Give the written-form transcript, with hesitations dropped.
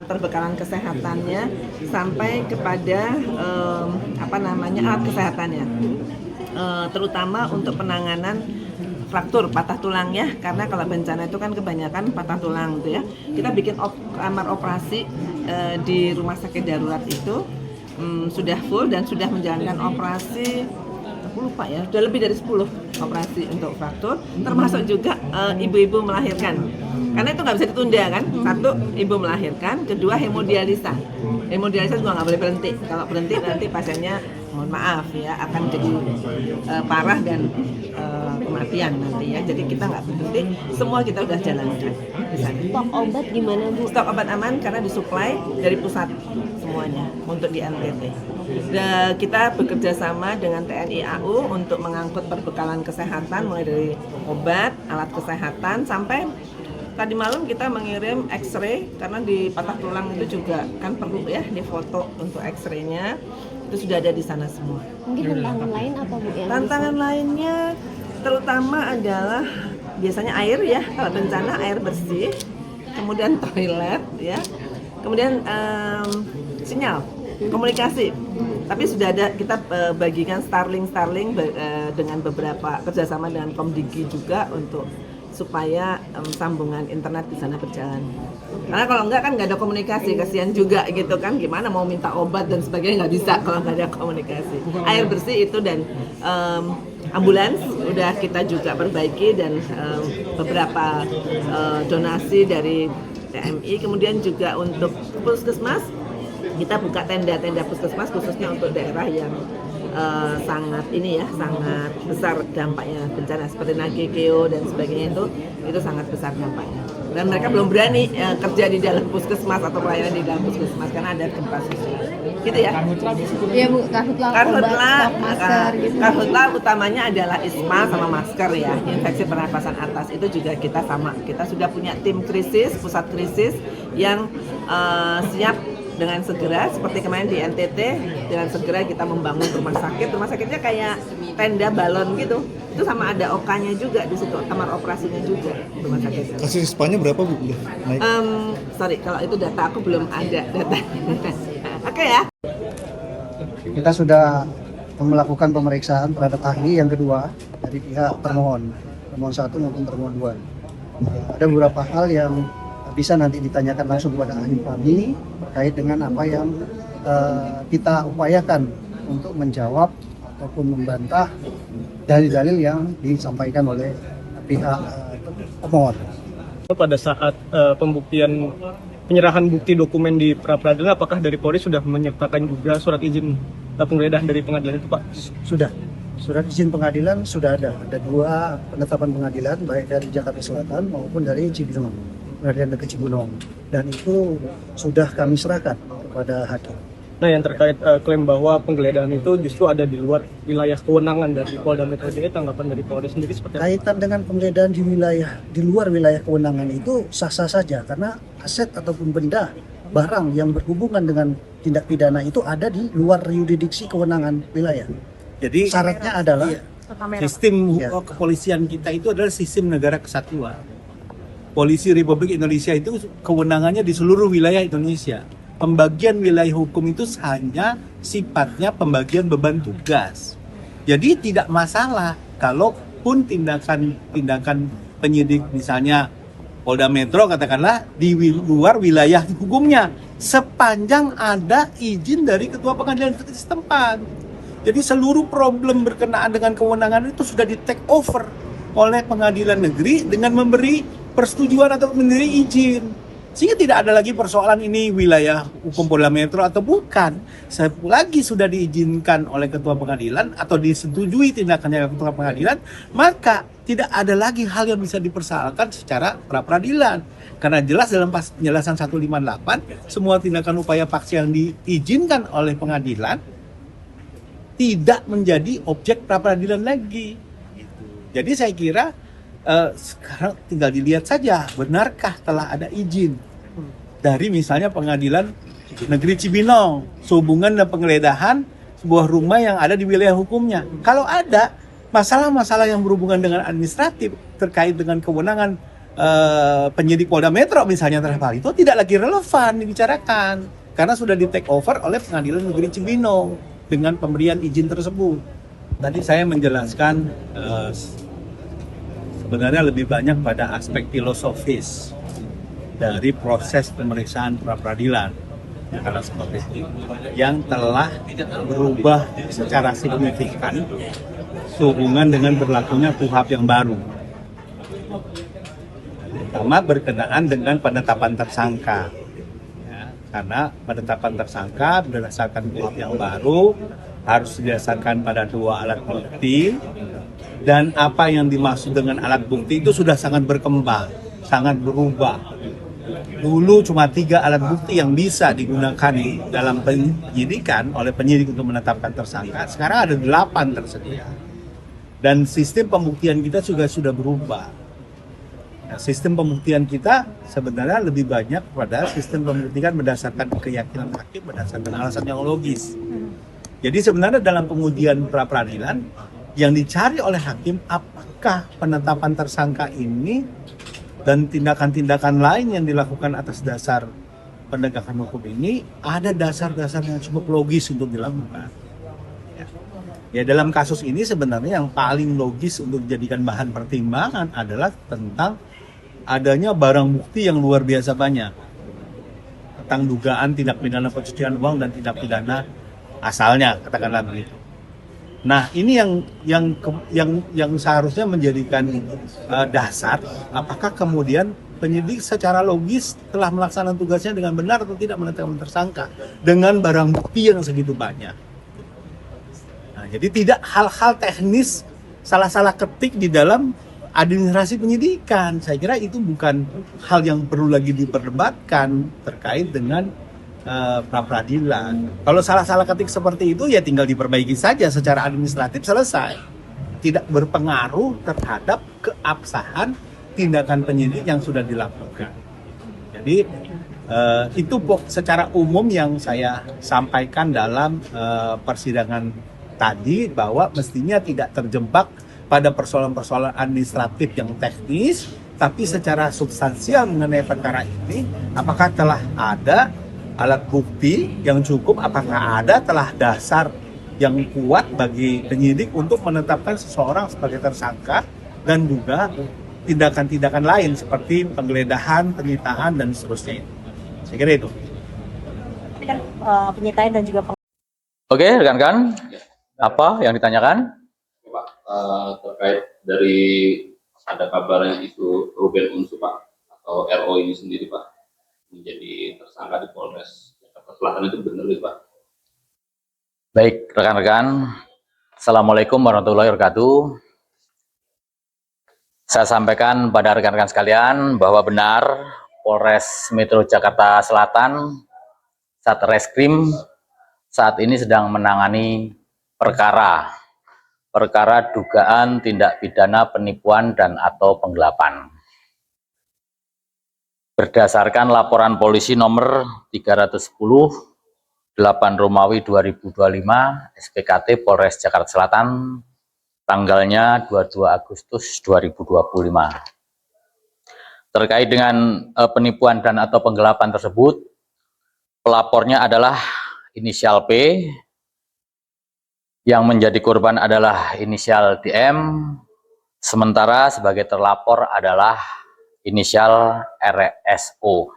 perbekalan kesehatannya sampai kepada alat kesehatannya, terutama untuk penanganan fraktur patah tulang ya, karena kalau bencana itu kan kebanyakan patah tulang gitu ya. Kita bikin kamar operasi di rumah sakit darurat itu sudah full dan sudah menjalankan operasi, aku lupa ya, sudah lebih dari 10 operasi untuk fraktur, termasuk juga ibu-ibu melahirkan. Karena itu nggak bisa ditunda kan, satu ibu melahirkan, kedua hemodialisa. Hemodialisa juga nggak boleh berhenti. Kalau berhenti nanti pasiennya, mohon maaf ya, akan jadi parah dan kematian nanti ya. Jadi kita nggak berhenti, semua kita udah jalankan. Stok obat gimana Bu? Stok obat aman karena disuplai dari pusat semuanya untuk di NTT. Dan kita bekerja sama dengan TNI AU untuk mengangkut perbekalan kesehatan mulai dari obat, alat kesehatan sampai tadi malam kita mengirim X-ray karena di patah tulang itu juga kan perlu ya difoto untuk X-ray-nya. Itu sudah ada di sana semua. Mungkin tantangan lain apa Bu? Tantangan lainnya terutama adalah biasanya air ya, kalau bencana air bersih, kemudian toilet ya, kemudian sinyal komunikasi. Tapi sudah ada kita bagikan Starlink dengan beberapa kerjasama dengan Komdigi juga untuk supaya sambungan internet di sana berjalan. Karena kalau enggak kan nggak ada komunikasi, kasihan juga gitu kan. Gimana mau minta obat dan sebagainya nggak bisa kalau nggak ada komunikasi. Air bersih itu dan ambulans udah kita juga perbaiki dan beberapa donasi dari TMI. Kemudian juga untuk puskesmas kita buka tenda-tenda puskesmas khususnya untuk daerah yang sangat besar dampaknya bencana seperti Nagekeo dan sebagainya, itu sangat besar dampaknya. Dan mereka belum berani kerja di dalam puskesmas atau pelayanan di dalam puskesmas karena ada gempa susulan. Gitu ya. Iya Bu, karhutla utamanya adalah ISPA sama masker ya, infeksi pernapasan atas. Itu juga kita sudah punya tim krisis, pusat krisis yang siap dengan segera, seperti kemarin di NTT, dengan segera kita membangun rumah sakit. Rumah sakitnya kayak tenda balon gitu. Itu sama ada OK-nya juga di situ, kamar operasinya juga rumah sakit. Kasus Spanya berapa Bu? Naik? Kalau itu data aku belum ada data. Oke ya. Kita sudah melakukan pemeriksaan terhadap ahli yang kedua dari pihak termohon 1 maupun termohon 2. Ada beberapa hal yang bisa nanti ditanyakan langsung kepada ahli kami terkait dengan apa yang kita upayakan untuk menjawab ataupun membantah dalil-dalil yang disampaikan oleh pihak pemohon. Pada saat pembuktian penyerahan bukti dokumen di pra-peradilan, apakah dari Polri sudah menyertakan juga surat izin penggeledahan dari pengadilan itu Pak? Sudah. Surat izin pengadilan sudah ada. Ada 2 penetapan pengadilan, baik dari Jakarta Selatan maupun dari Cibinong, Pengadilan Negeri Cibinong. Dan itu sudah kami serahkan kepada hakim. Nah, yang terkait klaim bahwa penggeledahan itu justru ada di luar wilayah kewenangan dari Polda Metro Jaya, tanggapan dari Polri sendiri seperti apa? Kaitan dengan penggeledahan di luar wilayah kewenangan itu sah-sah saja, karena aset ataupun benda barang yang berhubungan dengan tindak pidana itu ada di luar yurisdiksi kewenangan wilayah. Jadi syaratnya adalah sistem kepolisian kita itu adalah sistem negara kesatuan. Polisi Republik Indonesia itu kewenangannya di seluruh wilayah Indonesia. Pembagian wilayah hukum itu hanya sifatnya pembagian beban tugas. Jadi tidak masalah kalaupun tindakan penyidik misalnya Polda Metro katakanlah di luar wilayah hukumnya, sepanjang ada izin dari ketua pengadilan setempat. Jadi seluruh problem berkenaan dengan kewenangan itu sudah di take over oleh pengadilan negeri dengan memberi persetujuan atau memberi izin. Sehingga tidak ada lagi persoalan ini wilayah hukum Polda Metro atau bukan. Selagi sudah diizinkan oleh ketua pengadilan atau disetujui tindakannya ketua pengadilan, maka tidak ada lagi hal yang bisa dipersoalkan secara pra-peradilan. Karena jelas dalam penjelasan 158, semua tindakan upaya paksa yang diizinkan oleh pengadilan tidak menjadi objek pra-peradilan lagi. Jadi saya kira sekarang tinggal dilihat saja, benarkah telah ada izin dari misalnya pengadilan negeri Cibinong sehubungan dengan penggeledahan sebuah rumah yang ada di wilayah hukumnya. Kalau ada masalah-masalah yang berhubungan dengan administratif terkait dengan kewenangan penyidik Polda Metro misalnya terhadap hal itu tidak lagi relevan dibicarakan karena sudah di take over oleh Pengadilan Negeri Cibinong dengan pemberian izin tersebut. Tadi saya menjelaskan sebenarnya lebih banyak pada aspek filosofis dari proses pemeriksaan pra peradilan karena seperti itu yang telah berubah secara signifikan sehubungan dengan berlakunya KUHP yang baru, terutama berkenaan dengan penetapan tersangka ya, karena penetapan tersangka berdasarkan KUHP yang baru harus didasarkan pada 2 alat bukti, dan apa yang dimaksud dengan alat bukti itu sudah sangat berkembang, sangat berubah. Dulu cuma 3 alat bukti yang bisa digunakan dalam penyidikan oleh penyidik untuk menetapkan tersangka, sekarang ada 8 tersedia. Dan sistem pembuktian kita juga sudah berubah. Nah, sistem pembuktian kita sebenarnya lebih banyak pada sistem pembuktian berdasarkan keyakinan hakim, berdasarkan alasan yang logis. Jadi sebenarnya dalam pengujian pra peradilan yang dicari oleh hakim apakah penetapan tersangka ini dan tindakan-tindakan lain yang dilakukan atas dasar penegakan hukum ini ada dasar-dasar yang cukup logis untuk dilakukan. Ya dalam kasus ini sebenarnya yang paling logis untuk dijadikan bahan pertimbangan adalah tentang adanya barang bukti yang luar biasa banyak tentang dugaan tindak pidana pencucian uang dan tindak pidana asalnya, katakanlah begitu. Nah ini yang seharusnya menjadikan dasar apakah kemudian penyidik secara logis telah melaksanakan tugasnya dengan benar atau tidak menetapkan tersangka dengan barang bukti yang segitu banyak. Nah, jadi tidak hal-hal teknis salah-salah ketik di dalam administrasi penyidikan. Saya kira itu bukan hal yang perlu lagi diperdebatkan terkait dengan pra peradilan. Kalau salah-salah ketik seperti itu ya tinggal diperbaiki saja secara administratif, selesai. Tidak berpengaruh terhadap keabsahan tindakan penyidik yang sudah dilakukan. Jadi itu secara umum yang saya sampaikan dalam persidangan tadi, bahwa mestinya tidak terjebak pada persoalan-persoalan administratif yang teknis, tapi secara substansial mengenai perkara ini, apakah telah ada alat bukti yang cukup, apakah ada telah dasar yang kuat bagi penyidik untuk menetapkan seseorang sebagai tersangka, dan juga tindakan-tindakan lain seperti penggeledahan, penyitaan, dan seterusnya. Saya kira itu. Ini kan penyitaan dan juga Oke, rekan-rekan, apa yang ditanyakan? Pak, terkait dari ada kabarnya itu Ruben Unsu Pak, atau RO ini sendiri Pak, menjadi tersangka di Polres Jakarta Selatan, itu benar ya Pak? Baik, rekan-rekan, Assalamualaikum warahmatullahi wabarakatuh. Saya sampaikan pada rekan-rekan sekalian bahwa benar Polres Metro Jakarta Selatan, Satreskrim, saat ini sedang menangani perkara dugaan tindak pidana penipuan dan atau penggelapan. Berdasarkan laporan polisi nomor 310 8 Romawi 2025 SPKT Polres Jakarta Selatan tanggalnya 22 Agustus 2025. Terkait dengan penipuan dan atau penggelapan tersebut, pelapornya adalah inisial P, yang menjadi korban adalah inisial DM, sementara sebagai terlapor adalah inisial RSO.